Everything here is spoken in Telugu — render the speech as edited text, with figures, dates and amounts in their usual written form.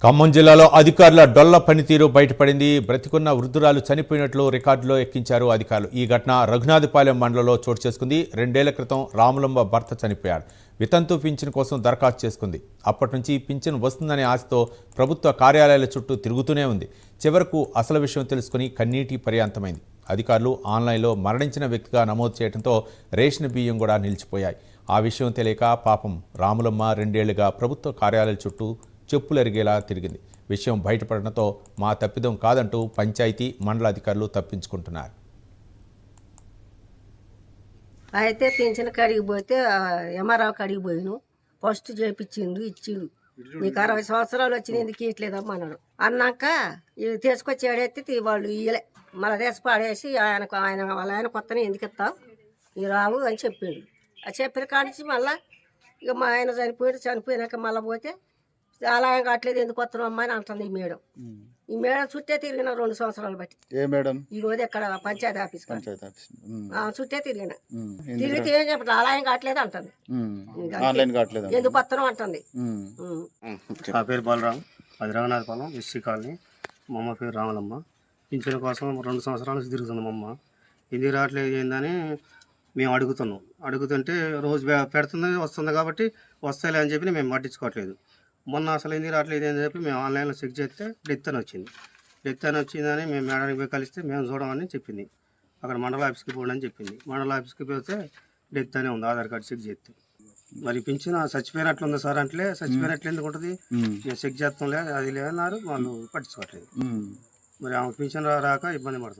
ఖమ్మం జిల్లాలో అధికారుల డొల్ల పనితీరు బయటపడింది. బ్రతికున్న వృద్ధురాలు చనిపోయినట్లు రికార్డులో ఎక్కించారు అధికారులు. ఈ ఘటన రఘునాథపాలెం మండలంలో చోటు చేసుకుంది. 2 ఏళ్ల క్రితం రాములమ్మ భర్త చనిపోయాడు. వితంతు పింఛన్ కోసం దరఖాస్తు చేసుకుంది. అప్పటి నుంచి పింఛన్ వస్తుందనే ఆశతో ప్రభుత్వ కార్యాలయాల చుట్టూ తిరుగుతూనే ఉంది. చివరకు అసలు విషయం తెలుసుకుని కన్నీటి పర్యాంతమైంది. అధికారులు ఆన్లైన్లో మరణించిన వ్యక్తిగా నమోదు చేయడంతో రేషన్ బియ్యం కూడా నిలిచిపోయాయి. ఆ విషయం తెలియక పాపం రాములమ్మ 2 ఏళ్లుగా ప్రభుత్వ కార్యాలయాల చుట్టూ చెప్పులెరిగేలా తిరిగింది. విషయం బయటపడడంతో మా తప్పిదం కాదంటూ పంచాయతీ మండల అధికారులు తప్పించుకుంటున్నారు. అయితే పింఛన్ కాడికి పోతే ఎంఆర్ఓ కాడికి పోయిను. ఫస్ట్ చేపించిండు, ఇచ్చిండు. నీకు 60 సంవత్సరాలు వచ్చిన ఎందుకు ఇట్లేదమ్మా అన్నాడు. అన్నాక తీసుకొచ్చి ఏడెత్తి వాళ్ళు ఇయ్యలే. మళ్ళీ తీసి పాడేసి ఆయన కొత్తనే ఎందుకు ఇస్తావు ఈ రావు అని చెప్పిండు. ఆ చెప్పిన కానించి మళ్ళీ ఇక మా ఆయన చనిపోయినాక మళ్ళీ పోతే అలా ఏం కావట్లేదు ఎందుకు వస్తున్నావు అమ్మా అని అంటుంది ఈ మేడం. ఈ మేడం చుట్టే తిరిగిన 2 సంవత్సరాలు బట్టి. ఏ మేడం? ఇగోది ఎక్కడ పంచాయతీ ఆఫీస్ చుట్టే తిరిగిన. తిరిగితే ఏం చెప్పట్లేదు, అలా ఏం కావట్లేదు అంటుంది. ఎందుకు వస్తున్నావు అంటుంది. నా పేరు బలరాం, అది రఘునాథపాలెం ఎస్సీ కాలనీ. మా అమ్మ పేరు రాములమ్మ. పింఛన్ కోసం 2 సంవత్సరాల నుంచి తిరుగుతుంది మా అమ్మ. ఎందుకు రావట్లేదు ఏందని మేము అడుగుతుంటే రోజు పెడుతుంది వస్తుంది కాబట్టి వస్తాయిలే అని చెప్పి మేము పట్టించుకోవట్లేదు. మొన్న అసలు ఎందుకు రావట్లేదు అని చెప్పి మేము ఆన్లైన్లో చెక్ చేస్తే డెత్ అని వచ్చింది. డెత్ అని వచ్చిందని మేము మేడానికి పోయి కలిస్తే మేము చూడమని చెప్పింది. అక్కడ మండల ఆఫీస్కి పోండి అని చెప్పింది. మండల ఆఫీస్కి పోతే డెత్ అనే ఉంది ఆధార్ కార్డు చెక్ చేస్తే. మరి పింఛన్ చచ్చిపోయినట్లు ఉంది సార్ అంటే చచ్చిపోయినట్లు ఎందుకు ఉంటుంది, మేము చెక్ చేస్తాం లేదు అది లేదన్నారు. వాళ్ళు పట్టించుకోవట్లేదు. మరి ఆమె పింఛన్ రాక ఇబ్బంది పడుతుంది.